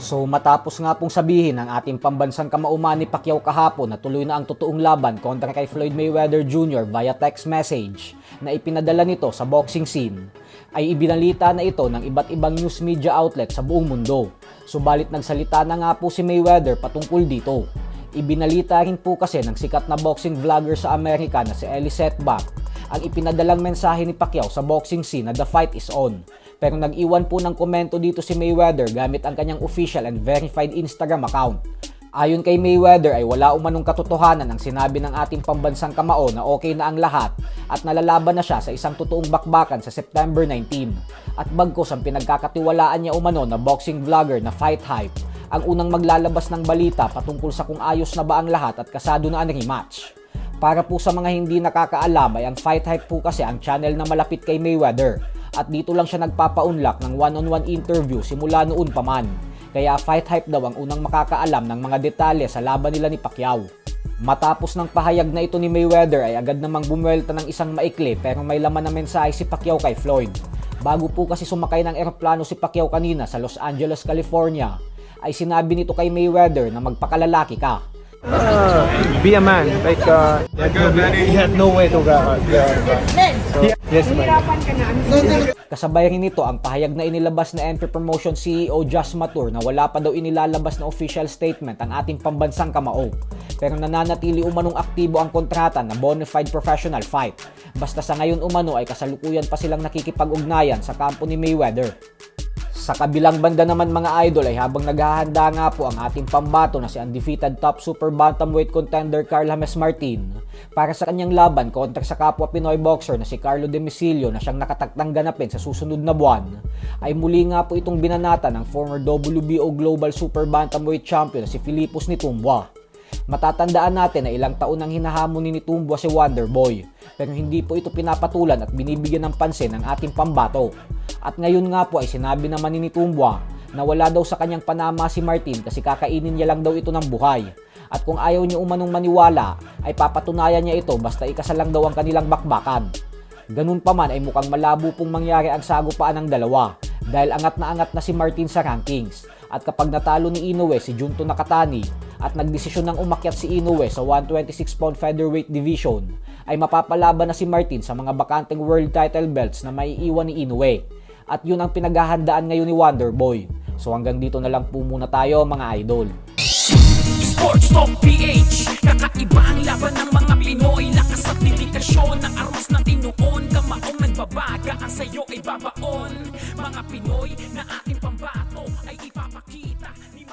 So matapos nga pong sabihin ng ating pambansang kamauman ni Pacquiao kahapon na tuloy na ang totoong laban kontra kay Floyd Mayweather Jr. via text message na ipinadala nito sa boxing scene, ay ibinalita na ito ng iba't ibang news media outlet sa buong mundo. Subalit nagsalita na nga po si Mayweather patungkol dito. Ibinalita rin po kasi ng sikat na boxing vlogger sa Amerika na si Ellie Setback ang ipinadalang mensahe ni Pacquiao sa boxing scene na the fight is on. Pero nag-iwan po ng komento dito si Mayweather gamit ang kanyang official and verified Instagram account. Ayon kay Mayweather ay wala umanong katotohanan ang sinabi ng ating pambansang kamao na okay na ang lahat at nalalaban na siya sa isang totoong bakbakan sa September 19. At bagkos ang pinagkakatiwalaan niya umano na boxing vlogger na Fight Hype ang unang maglalabas ng balita patungkol sa kung ayos na ba ang lahat at kasado na ang rematch. Para po sa mga hindi nakakaalam ay ang Fight Hype po kasi ang channel na malapit kay Mayweather at dito lang siya nagpapaunlak ng one-on-one interview simula noon pa man. Kaya Fight Hype daw ang unang makakaalam ng mga detalye sa laban nila ni Pacquiao. Matapos ng pahayag na ito ni Mayweather ay agad namang bumuelta ng isang maikli pero may laman na mensahe si Pacquiao kay Floyd. Bago po kasi sumakay ng eroplano si Pacquiao kanina sa Los Angeles, California, ay sinabi nito kay Mayweather na magpakalalaki ka. Be a man. He had no way to grab. So, yes, man. Kasabay rin nito ang pahayag na inilabas na MP Promotion CEO Josh Matur na wala pa daw inilalabas na official statement ang ating pambansang kamao. Pero nananatili umanong aktibo ang kontrata na bona fide professional fight. Basta sa ngayon umano ay kasalukuyan pa silang nakikipag-ugnayan sa kampo ni Mayweather. Sa kabilang banda naman mga idol ay habang naghahanda nga po ang ating pambato na si undefeated top super bantamweight contender Carl James Martin para sa kanyang laban kontra sa kapwa Pinoy boxer na si Carlo Demisilio na siyang nakatakdang ganapin sa susunod na buwan, ay muli nga po itong binanata ng former WBO Global Super Bantamweight Champion na si Philippus Nitumboa. Matatandaan natin na ilang taon nang hinahamon ni Nitumboa si Wonderboy pero hindi po ito pinapatulan at binibigyan ng pansin ng ating pambato. At ngayon nga po ay sinabi naman ni Nitumboa na wala daw sa kanyang panama si Martin kasi kakainin niya lang daw ito ng buhay. At kung ayaw niyo umanong maniwala ay papatunayan niya ito basta ikasalang daw ang kanilang bakbakan. Ganun pa man ay mukhang malabo pong mangyari ang sagupaan ng dalawa dahil angat na si Martin sa rankings. At kapag natalo ni Inoue si Junto Nakatani at nagdesisyon ng umakyat si Inoue sa 126-pound featherweight division, ay mapapalaban na si Martin sa mga bakanteng world title belts na maiiwan ni Inoue. At yun ang pinaghahandaan ngayon ni Wonderboy. So hanggang dito na lang po muna tayo mga idol. Sports Talk PH, kakaiba ang laban ng mga Pinoy. Lakas at dedikasyon ng aros ng tinuon. Kamaong nagbabaga, ang sayo ay babaon. Mga Pinoy na ating pambato ay ipapakita ni